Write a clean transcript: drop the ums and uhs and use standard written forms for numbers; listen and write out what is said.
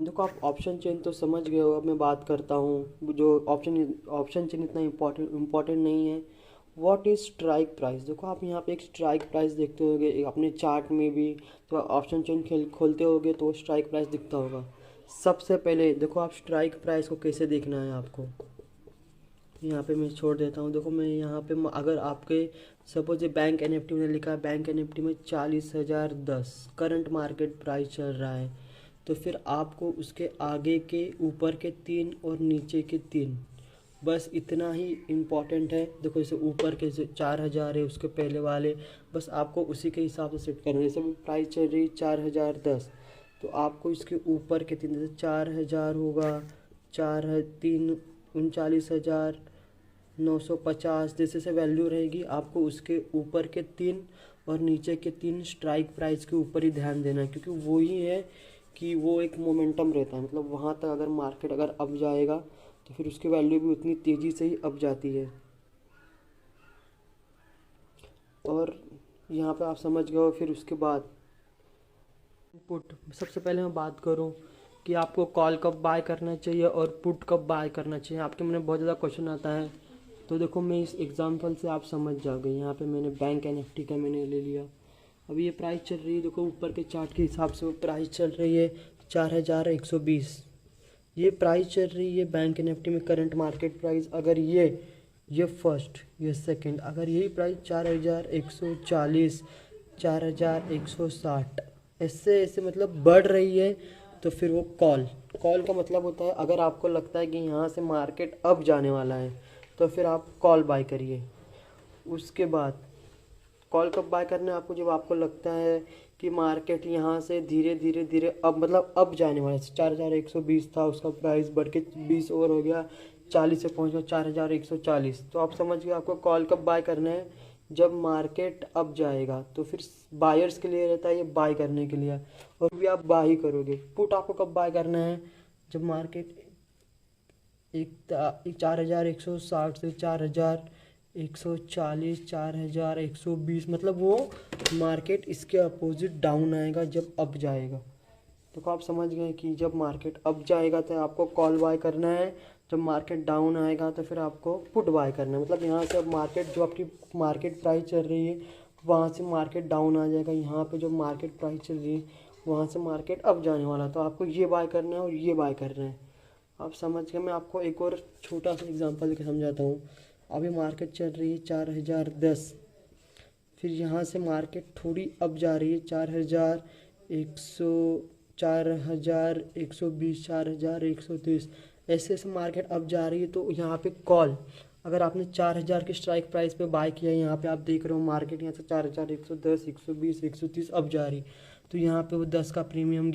देखो आप option chain तो समझ गए हो। अब मैं बात करता हूँ जो ऑप्शन चेन इतना इम्पोर्टेंट नहीं है। What is strike price? देखो आप यहाँ पे एक स्ट्राइक प्राइस देखते होगे अपने चार्ट में भी। तो ऑप्शन चेन खेल खोलते होगे तो स्ट्राइक प्राइस दिखता होगा। सबसे पहले देखो आप स्ट्राइक प्राइस को कैसे देखना है आपको। यहाँ पे मैं छोड़ देता हूँ। देखो मैं यहाँ पे अगर आपके सपोज ये बैंक एनएफटी में लिखा है, बैंक एनएफटी में 40,010 करंट मार्केट प्राइस चल रहा है। तो फिर आपको उसके आगे के ऊपर के तीन और नीचे के तीन, बस इतना ही इम्पोर्टेंट है। देखो जैसे ऊपर के जो 4,000 है उसके पहले वाले, बस आपको उसी के हिसाब से सेट करना है। जैसे प्राइस चल रही 4,010, तो आपको इसके ऊपर के तीन, जैसे 4,000 होगा, चार है तीन 39,950, जैसे से वैल्यू रहेगी आपको उसके ऊपर के तीन और नीचे के तीन स्ट्राइक प्राइस के ऊपर ही ध्यान देना है। क्योंकि वो ही है कि वो एक मोमेंटम रहता है, मतलब वहाँ तक अगर मार्केट अगर अप जाएगा तो फिर उसकी वैल्यू भी उतनी तेज़ी से ही अप जाती है। और यहाँ पे आप समझ गए हो। फिर उसके बाद पुट, सबसे पहले मैं बात करूँ कि आपको कॉल कब बाय करना चाहिए और पुट कब बाय करना चाहिए। आपके मन में बहुत ज़्यादा क्वेश्चन आता है। तो देखो मैं इस एग्जांपल से आप समझ जाओगे। यहाँ पे मैंने बैंक एनएफटी का मैंने ले लिया। अभी ये प्राइस चल रही है, देखो ऊपर के चार्ट के हिसाब से वो प्राइस चल रही है 4,120। ये प्राइस चल रही है बैंक निफ्टी में करंट मार्केट प्राइस। अगर ये फर्स्ट, ये सेकंड, अगर यही प्राइस 4,140, 4,160 ऐसे ऐसे मतलब बढ़ रही है, तो फिर वो कॉल कॉल का मतलब होता है अगर आपको लगता है कि यहाँ से मार्केट अप जाने वाला है तो फिर आप कॉल बाय करिए। उसके बाद कॉल कब बाय करना है आपको? जब आपको लगता है कि मार्केट यहाँ से धीरे धीरे धीरे अब मतलब अब जाने वाला है। 4,120 था, उसका प्राइस बढ़ के 20 और हो गया, 40 से पहुँच गया 4,140। तो आप समझ गए आपको कॉल कब बाय करना है, जब मार्केट अब जाएगा। तो फिर बायर्स के लिए रहता है ये बाय करने के लिए, और भी आप बाय ही करोगे। पुट आपको कब बाय करना है, जब मार्केट एक 4,160 से 4,140, 4,120, मतलब वो मार्केट इसके अपोजिट डाउन आएगा जब अप जाएगा। तो आप समझ गए कि जब मार्केट अप जाएगा तो आपको कॉल बाय करना है, जब मार्केट डाउन आएगा तो फिर आपको पुट बाय करना है। मतलब यहाँ से अब मार्केट जो आपकी मार्केट प्राइस चल रही है वहाँ से मार्केट डाउन आ जाएगा, यहाँ पे जो मार्केट प्राइस चल रही है वहाँ से मार्केट अप जाने वाला है। तो आपको ये बाय करना है और ये बाय करना है। आप समझ गए। मैं आपको एक और छोटा सा एग्जांपल देकर समझाता हूँ। अभी मार्केट चल रही है 4,010, फिर यहाँ से मार्केट थोड़ी अप जा रही है 4,100, 4,120, 4,130, ऐसे ऐसे मार्केट अप जा रही है। तो यहाँ पे कॉल, अगर आपने 4,000 की स्ट्राइक प्राइस पे बाय किया, यहाँ पे आप देख रहे हो मार्केट यहाँ से 4,110, 120, 130 अप जा रही, तो यहाँ पे वो 10 का प्रीमियम